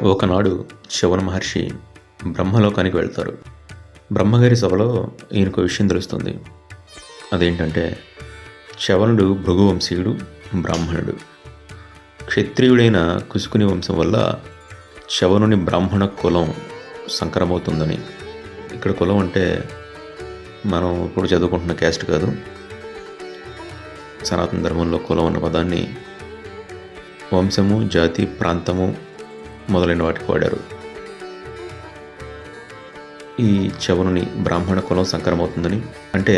ఒకనాడు చ్యవన మహర్షి బ్రహ్మలోకానికి వెళ్తారు. బ్రహ్మగారి సభలో ఈయనకు విషయం తెలుస్తుంది. అదేంటంటే చ్యవనుడు భృగువంశీయుడు, బ్రాహ్మణుడు. క్షత్రియుడైన కుశుకుని వంశం వల్ల చ్యవనుని బ్రాహ్మణ కులం సంకరమవుతుందని. ఇక్కడ కులం అంటే మనం ఇప్పుడు చదువుకుంటున్న క్యాస్ట్ కాదు. సనాతన ధర్మంలో కులం అన్న పదాన్ని వంశము, జాతి, ప్రాంతము మొదలైన వాటికి వాడారు. ఈ చ్యవనుని బ్రాహ్మణ కులం సంకరమవుతుందని, అంటే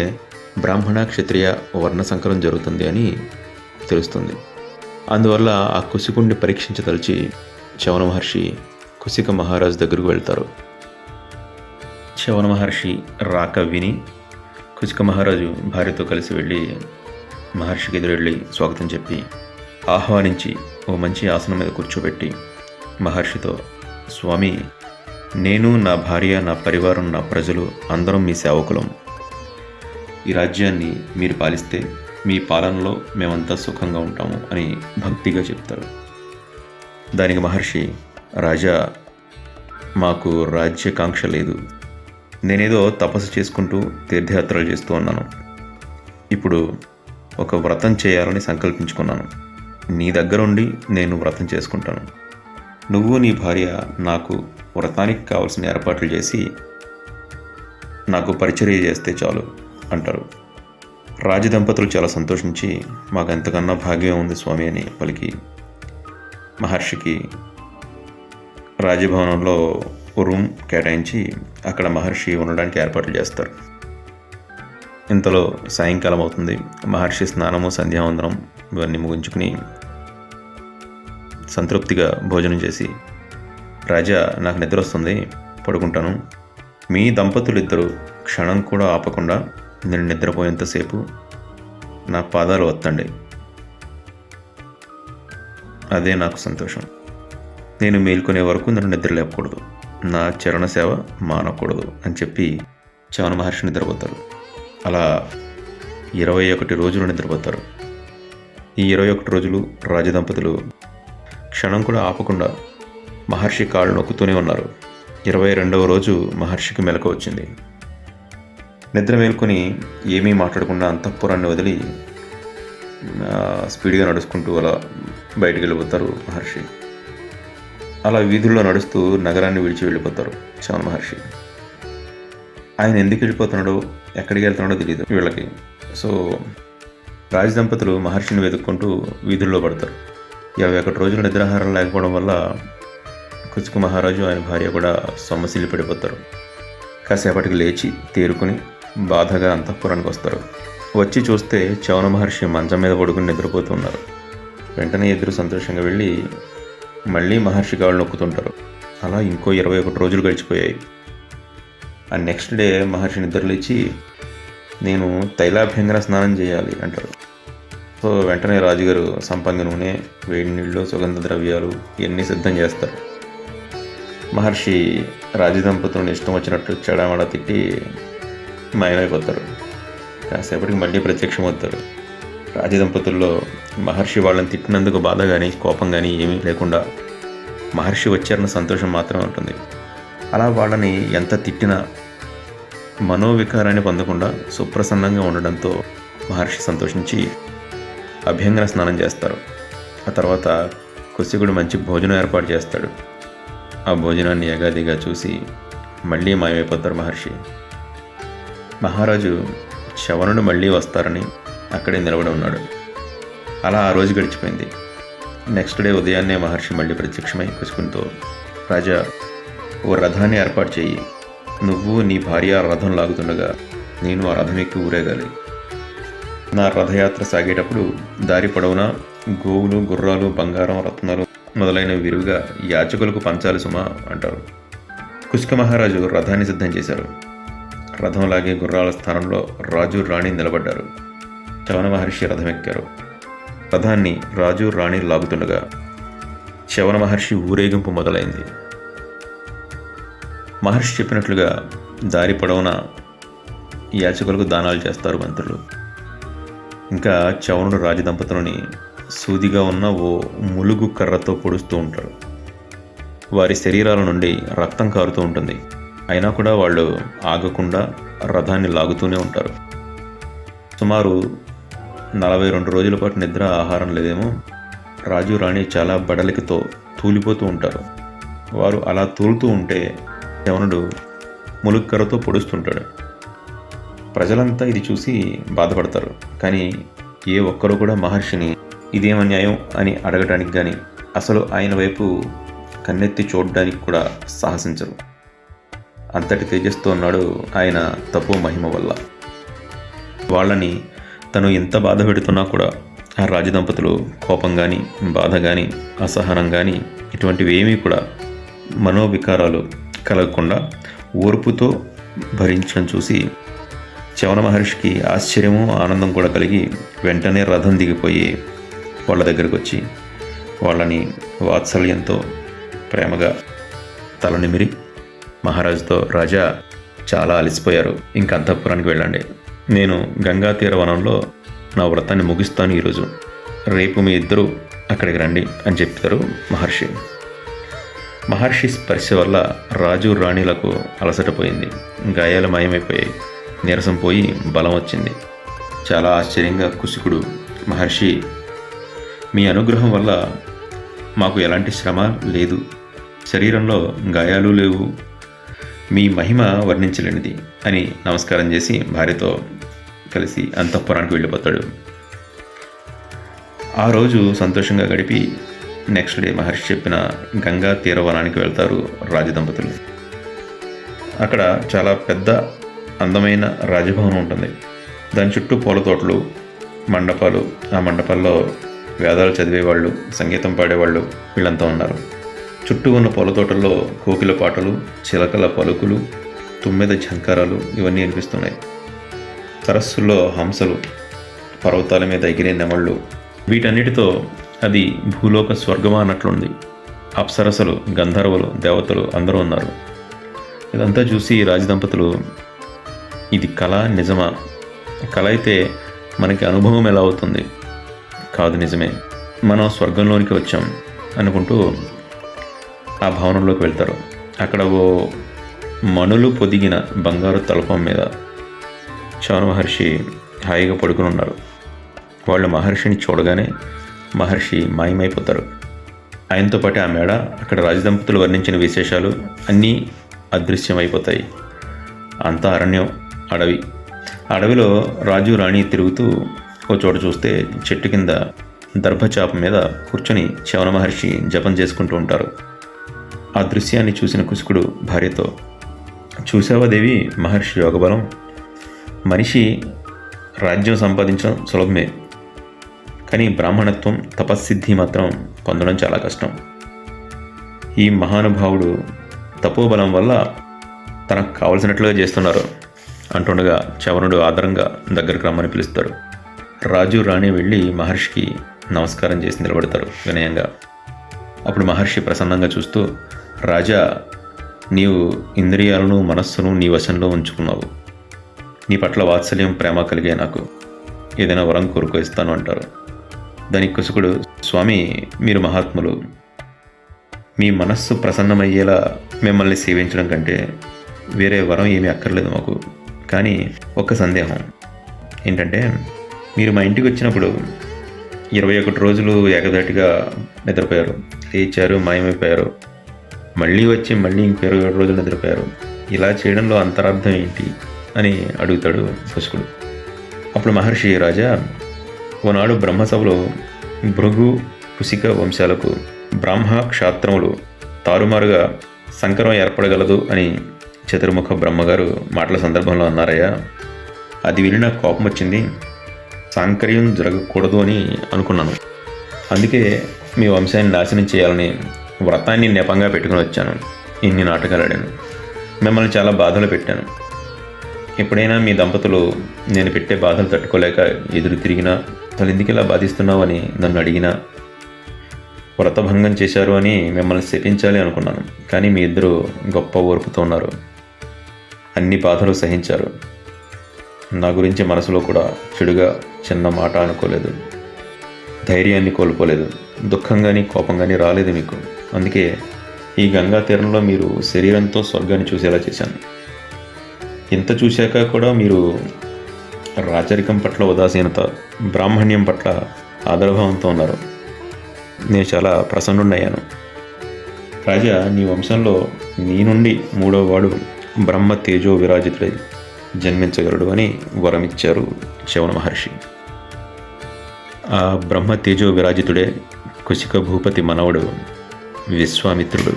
బ్రాహ్మణ క్షత్రియ వర్ణ సంకరం జరుగుతుంది అని తెలుస్తుంది. అందువల్ల ఆ కుశికుణ్ణి పరీక్షించదలిచి చ్యవన మహర్షి కుశిక మహారాజు దగ్గరకు వెళ్తారు. చ్యవన మహర్షి రాక విని కుశిక మహారాజు భార్యతో కలిసి వెళ్ళి మహర్షికి ఎదురెళ్ళి స్వాగతం చెప్పి ఆహ్వానించి ఓ మంచి ఆసనం మీద కూర్చోబెట్టి మహర్షితో, స్వామి, నేను, నా భార్య, నా పరివారం, నా ప్రజలు అందరం మీ సేవకులం. ఈ రాజ్యాన్ని మీరు పాలిస్తే మీ పాలనలో మేమంతా సుఖంగా ఉంటాము అని భక్తిగా చెప్తారు. దానికి మహర్షి, రాజా, మాకు రాజ్యకాంక్ష లేదు. నేనేదో తపస్సు చేసుకుంటూ తీర్థయాత్రలు చేస్తూ ఉన్నాను. ఇప్పుడు ఒక వ్రతం చేయాలని సంకల్పించుకున్నాను. నీ దగ్గరుండి నేను వ్రతం చేసుకుంటాను. నువ్వు, నీ భార్య నాకు వ్రతానికి కావాల్సిన ఏర్పాట్లు చేసి నాకు పరిచర్య చేస్తే చాలు అంటారు. రాజదంపతులు చాలా సంతోషించి, మాకు ఎంతకన్నా భాగ్యం ఉంది స్వామి అని పలికి మహర్షికి రాజభవనంలో రూమ్ కేటాయించి అక్కడ మహర్షి ఉండడానికి ఏర్పాట్లు చేస్తారు. ఇంతలో సాయంకాలం అవుతుంది. మహర్షి స్నానము, సంధ్యావందనం ఇవన్నీ ముగించుకుని సంతృప్తిగా భోజనం చేసి, రాజా, నాకు నిద్ర వస్తుంది, పడుకుంటాను. మీ దంపతులిద్దరూ క్షణం కూడా ఆపకుండా నేను నిద్రపోయేంతసేపు నా పాదాలు వత్తండి. అదే నాకు సంతోషం. నేను మేల్కొనే వరకు నన్ను నిద్ర లేపకూడదు, నా చరణ సేవ మానకూడదు అని చెప్పి చ్యవన మహర్షి నిద్రపోతారు. అలా 21 రోజులు నిద్రపోతారు. ఈ 21 రోజులు రాజదంపతులు క్షణం కూడా ఆపకుండా మహర్షి కాళ్ళు నొక్కుతూనే ఉన్నారు. 22వ రోజు మహర్షికి మెలకు వచ్చింది. నిద్ర మేల్కొని ఏమీ మాట్లాడకుండా అంతఃపురాన్ని వదిలి స్పీడ్గా నడుచుకుంటూ అలా బయటికి వెళ్ళిపోతారు మహర్షి. అలా వీధుల్లో నడుస్తూ నగరాన్ని విడిచి వెళ్ళిపోతారు చ్యవన మహర్షి. ఆయన ఎందుకు వెళ్ళిపోతున్నాడో, ఎక్కడికి వెళ్తున్నాడో తెలియదు వీళ్ళకి. సో రాజదంపతులు మహర్షిని వెతుక్కుంటూ వీధుల్లో పడతారు. 21 రోజులు నిద్రాహారం లేకపోవడం వల్ల కుశిక మహారాజు, ఆయన భార్య కూడా సొమ్మసిల్లి పడిపోతారు. కాసేపటికి లేచి తేరుకుని బాధగా అంతఃపురానికి వస్తారు. వచ్చి చూస్తే చ్యవన మహర్షి మంచం మీద పడుకుని నిద్రపోతున్నారు. వెంటనే ఇద్దరు సంతోషంగా వెళ్ళి మళ్ళీ మహర్షి కాళ్ళు నొక్కుతుంటారు. అలా ఇంకో 21 రోజులు గడిచిపోయాయి. ఆ నెక్స్ట్ డే మహర్షి నిద్రలేచి, నేను తైలాభ్యంగన స్నానం చేయాలి అంటారు. సో వెంటనే రాజుగారు సంపంగి నూనె, వేడి నీళ్ళు, సుగంధ ద్రవ్యాలు ఇవన్నీ సిద్ధం చేస్తారు. మహర్షి రాజదంపతులను ఇష్టం వచ్చినట్టు చెడమడ తిట్టి మాయమైపోతారు. కాసేపటికి మళ్ళీ ప్రత్యక్షమవుతారు. రాజదంపతుల్లో మహర్షి వాళ్ళని తిట్టినందుకు బాధ కానీ కోపం కానీ ఏమీ లేకుండా మహర్షి వచ్చారన్న సంతోషం మాత్రమే ఉంటుంది. అలా వాళ్ళని ఎంత తిట్టినా మనోవికారాన్ని పొందకుండా సుప్రసన్నంగా ఉండడంతో మహర్షి సంతోషించి అభ్యంగన స్నానం చేస్తారు. ఆ తర్వాత కుశికుడు మంచి భోజనం ఏర్పాటు చేస్తాడు. ఆ భోజనాన్ని యగాదిగా చూసి మళ్ళీ మాయమైపోతారు మహర్షి. మహారాజు చ్యవనుడు మళ్ళీ వస్తారని అక్కడే నిలబడి ఉన్నాడు. అలా ఆ రోజు గడిచిపోయింది. నెక్స్ట్ డే ఉదయాన్నే మహర్షి మళ్ళీ ప్రత్యక్షమై కుశికునితో, రాజా, ఓ రథాన్ని ఏర్పాటు చేయి. నువ్వు, నీ భార్య రథం లాగుతుండగా నేను ఆ రథం ఎక్కి ఊరేగాలి. నా రథయాత్ర సాగేటప్పుడు దారి పొడవునా గోవులు, గుర్రాలు, బంగారం, రత్నాలు మొదలైన విరివిగా యాచకులకు పంచాలి సుమా అంటారు. కుశిక మహారాజు రథాన్ని సిద్ధం చేశారు. రథం లాగే గుర్రాల స్థానంలో రాజు, రాణి నిలబడ్డారు. చ్యవన మహర్షి రథం ఎక్కారు. రథాన్ని రాజు, రాణి లాగుతుండగా చ్యవన మహర్షి ఊరేగింపు మొదలైంది. మహర్షి చెప్పినట్లుగా దారి పొడవునా యాచకులకు దానాలు చేస్తారు మంత్రులు. ఇంకా చ్యవనుడు రాజదంపతులని సూదిగా ఉన్న ఓ ములుగు కర్రతో పొడుస్తూ ఉంటాడు. వారి శరీరాల నుండి రక్తం కారుతూ ఉంటుంది. అయినా కూడా వాళ్ళు ఆగకుండా రథాన్ని లాగుతూనే ఉంటారు. సుమారు 42 రోజుల పాటు నిద్ర ఆహారం లేదేమో. రాజు రాణి చాలా బడలికతో తూలిపోతూ ఉంటారు. వారు అలా తూలుతూ ఉంటే చవనుడు ములుక్కరతో పొడుస్తుంటాడు. ప్రజలంతా ఇది చూసి బాధపడతారు. కానీ ఏ ఒక్కరూ కూడా మహర్షిని ఇదేమన్యాయం అని అడగడానికి కానీ అసలు ఆయన వైపు కన్నెత్తి చూడడానికి కూడా సాహసించరు. అంతటి తేజస్తో ఉన్నాడు ఆయన తపో మహిమ వల్ల. వాళ్ళని తను ఎంత బాధ పెడుతున్నా కూడా ఆ రాజదంపతులు కోపం కానీ, బాధ కానీ, అసహనం కానీ ఇటువంటివి ఏమీ కూడా మనోవికారాలు కలగకుండా ఓర్పుతో భరించడం చూసి చవన మహర్షికి ఆశ్చర్యము, ఆనందం కూడా కలిగి వెంటనే రథం దిగిపోయి వాళ్ళ దగ్గరకు వచ్చి వాళ్ళని వాత్సల్యంతో ప్రేమగా తల నిమిరి మహారాజుతో, రాజా చాలా అలసిపోయారు, ఇంకా అంతఃపురానికి వెళ్ళండి. నేను గంగా తీర వనంలో నా వ్రతాన్ని ముగిస్తాను ఈరోజు. రేపు మీ ఇద్దరు అక్కడికి రండి అని చెప్తారు మహర్షి. మహర్షి స్పర్శ వల్ల రాజు రాణిలకు అలసట పోయింది, గాయాలు మాయమైపోయాయి, నీరసం పోయి బలం వచ్చింది. చాలా ఆశ్చర్యంగా కుశికుడు, మహర్షి మీ అనుగ్రహం వల్ల మాకు ఎలాంటి శ్రమ లేదు, శరీరంలో గాయాలు లేవు, మీ మహిమ వర్ణించలేనిది అని నమస్కారం చేసి భార్యతో కలిసి అంతఃపురానికి వెళ్ళిపోతాడు. ఆ రోజు సంతోషంగా గడిపి నెక్స్ట్ డే మహర్షి చెప్పిన గంగా తీరవనానికి వెళ్తారు రాజదంపతులు. అక్కడ చాలా పెద్ద అందమైన రాజభవనం ఉంటుంది. దాని చుట్టూ పూల తోటలు, మండపాలు, ఆ మండపాల్లో వేదాలు చదివేవాళ్ళు, సంగీతం పాడేవాళ్ళు వీళ్ళంతా ఉన్నారు. చుట్టూ ఉన్న పూల తోటల్లో కోకిల పాటలు, చిలకల పలుకులు, తుమ్మెద ఝంకారాలు ఇవన్నీ అనిపిస్తున్నాయి. సరస్సుల్లో హంసలు, పర్వతాల మీద ఎగిరే నెమళ్ళు, వీటన్నిటితో అది భూలోక స్వర్గమా అన్నట్లుంది. అప్సరసలు, గంధర్వులు, దేవతలు అందరూ ఉన్నారు. ఇదంతా చూసి రాజదంపతులు ఇది కళ నిజమా? కళ అయితే మనకి అనుభవం ఎలా అవుతుంది? కాదు, నిజమే, మనం స్వర్గంలోనికి వచ్చాం అనుకుంటూ ఆ భవనంలోకి వెళ్తారు. అక్కడ ఓ మణులు పొదిగిన బంగారు తలపం మీద చవన మహర్షి హాయిగా పడుకుని ఉన్నారు. వాళ్ళు మహర్షిని చూడగానే మహర్షి మాయమైపోతారు. ఆయనతో పాటు ఆ మేడ, అక్కడ రాజదంపతులు వర్ణించిన విశేషాలు అన్నీ అదృశ్యమైపోతాయి. అంతా అరణ్యం, అడవి. అడవిలో రాజు రాణి తిరుగుతూ ఓ చోట చూస్తే చెట్టు కింద దర్భచాప మీద కూర్చొని చవన మహర్షి జపం చేసుకుంటూ ఉంటారు. ఆ దృశ్యాన్ని చూసిన కుశికుడు భార్యతో, చూసావా దేవి, మహర్షి యోగబలం. మనిషి రాజ్యం సంపాదించడం సులభమే, కానీ బ్రాహ్మణత్వం, తపస్సిద్ధి మాత్రం పొందడం చాలా కష్టం. ఈ మహానుభావుడు తపోబలం వల్ల తనకు కావలసినట్లుగా చేస్తున్నారు అంటుండగా చవనుడు ఆదరంగా దగ్గరకు రమ్మని పిలుస్తాడు. రాజు రాణి వెళ్ళి మహర్షికి నమస్కారం చేసి నిలబడతారు వినయంగా. అప్పుడు మహర్షి ప్రసన్నంగా చూస్తూ, రాజా, నీవు ఇంద్రియాలను, మనస్సును నీ వశంలో ఉంచుకున్నావు. నీ పట్ల వాత్సల్యం, ప్రేమ కలిగే నాకు ఏదైనా వరం కోరుకో, ఇస్తాను అంటారు. దానికి కుశికుడు, స్వామి, మీరు మహాత్ములు, మీ మనస్సు ప్రసన్నమయ్యేలా మిమ్మల్ని సేవించడం కంటే వేరే వరం ఏమీ అక్కర్లేదు మాకు. కానీ ఒక్క సందేహం ఏంటంటే, మీరు మా ఇంటికి వచ్చినప్పుడు 21 రోజులు ఏకధాటిగా నిద్రపోయారు, లేచారు, మాయమైపోయారు, మళ్ళీ వచ్చి మళ్ళీ ఇంకో 27 రోజులు నిద్రపోయారు. ఇలా చేయడంలో అంతరార్థం ఏంటి అని అడుగుతాడు కుశికుడు. అప్పుడు మహర్షి, రాజా, ఓనాడు బ్రహ్మసభలో భృగు, కుశిక వంశాలకు బ్రాహ్మ క్షాత్రములు తారుమారుగా సంకరం ఏర్పడగలదు అని చతుర్ముఖ బ్రహ్మగారు మాటల సందర్భంలో అన్నారయ్యా. అది విని నాకు కోపం వచ్చింది. సాంకర్యం జరగకూడదు అని అనుకున్నాను. అందుకే మీ వంశాన్ని నాశనం చేయాలని వ్రతాన్ని నెపంగా పెట్టుకుని వచ్చాను. ఇన్ని నాటకాలు ఆడాను, మిమ్మల్ని చాలా బాధలు పెట్టాను. ఎప్పుడైనా మీ దంపతులు నేను పెట్టే బాధలు తట్టుకోలేక ఎదురు తిరిగినా, అసలు ఎందుకు ఇలా బాధిస్తున్నావు అని నన్ను అడిగినా, వ్రతభంగం చేశారు అని మిమ్మల్ని శపించాలి అనుకున్నాను. కానీ మీ ఇద్దరు గొప్ప ఓర్పుతో ఉన్నారు, అన్ని బాధలు సహించారు. నా గురించి మనసులో కూడా చెడుగా చిన్న మాట అనుకోలేదు, ధైర్యాన్ని కోల్పోలేదు, దుఃఖం కానీ కోపం కానీ రాలేదు మీకు. అందుకే ఈ గంగా తీరంలో మీరు శరీరంతో స్వర్గాన్ని చూసేలా చేశాను. ఇంత చూశాక కూడా మీరు రాచరికం పట్ల ఉదాసీనత, బ్రాహ్మణ్యం పట్ల ఆదరభావంతో ఉన్నారు. నేను చాలా ప్రసన్నుడయ్యాను. రాజా, నీ వంశంలో నీ నుండి 3వ వాడు బ్రహ్మ తేజో విరాజితుడై జన్మించగలడు అని వరమిచ్చారు చ్యవన మహర్షి. ఆ బ్రహ్మ తేజో విరాజితుడే కుశిక భూపతి మనవడు విశ్వామిత్రుడు.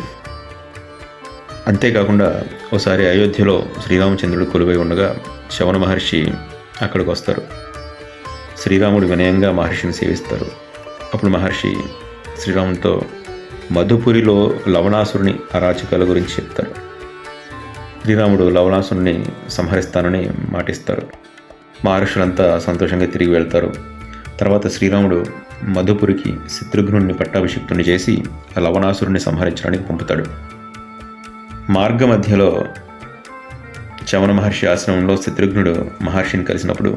అంతేకాకుండా ఒకసారి అయోధ్యలో శ్రీరామచంద్రుడు కొలువై ఉండగా చ్యవన మహర్షి అక్కడికి వస్తారు. శ్రీరాముడు వినయంగా మహర్షిని సేవిస్తారు. అప్పుడు మహర్షి శ్రీరామునితో మధుపురిలో లవణాసురుని అరాచకాల గురించి చెప్తారు. శ్రీరాముడు లవణాసురుని సంహరిస్తానని మాటిస్తారు. మహర్షులంతా సంతోషంగా తిరిగి వెళ్తారు. తర్వాత శ్రీరాముడు మధుపురికి శత్రుఘ్నుడిని పట్టాభిషిక్తుని చేసి లవణాసురుని సంహరించడానికి పంపుతాడు. మార్గ మధ్యలో చ్యవన మహర్షి ఆశ్రమంలో శత్రుఘ్నుడు మహర్షిని కలిసినప్పుడు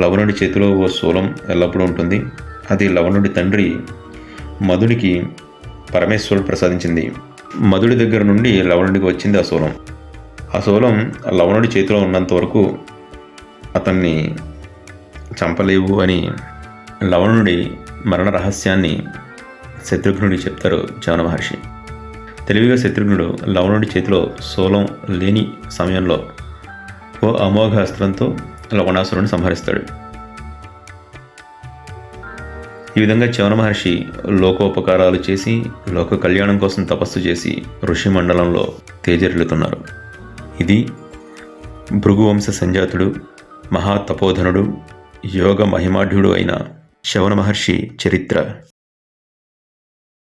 లవణుడి చేతిలో ఓ శూలం ఎల్లప్పుడూ ఉంటుంది. అది లవణుడి తండ్రి మధుడికి పరమేశ్వరుడు ప్రసాదించింది. మధుడి దగ్గర నుండి లవణుడికి వచ్చింది ఆ శూలం. ఆ శూలం లవణుడి చేతిలో ఉన్నంత వరకు అతన్ని చంపలేవు అని లవణుడి మరణ రహస్యాన్ని శత్రుఘ్నుడికి చెప్తారు చ్యవన మహర్షి. తెలివిగా శత్రుఘ్నుడు లవణుడి చేతిలో శూలం లేని సమయంలో ఓ అమోఘ అస్త్రంతో లవణాసురుని సంహరిస్తాడు. ఈ విధంగా చ్యవన మహర్షి లోకోపకారాలు చేసి లోక కళ్యాణం కోసం తపస్సు చేసి ఋషి మండలంలో తేజరిల్లుతున్నారు. ఇది భృగువంశ సంజాతుడు, మహాతపోధనుడు, యోగ మహిమాఢ్యుడు అయిన చ్యవన మహర్షి చరిత్ర.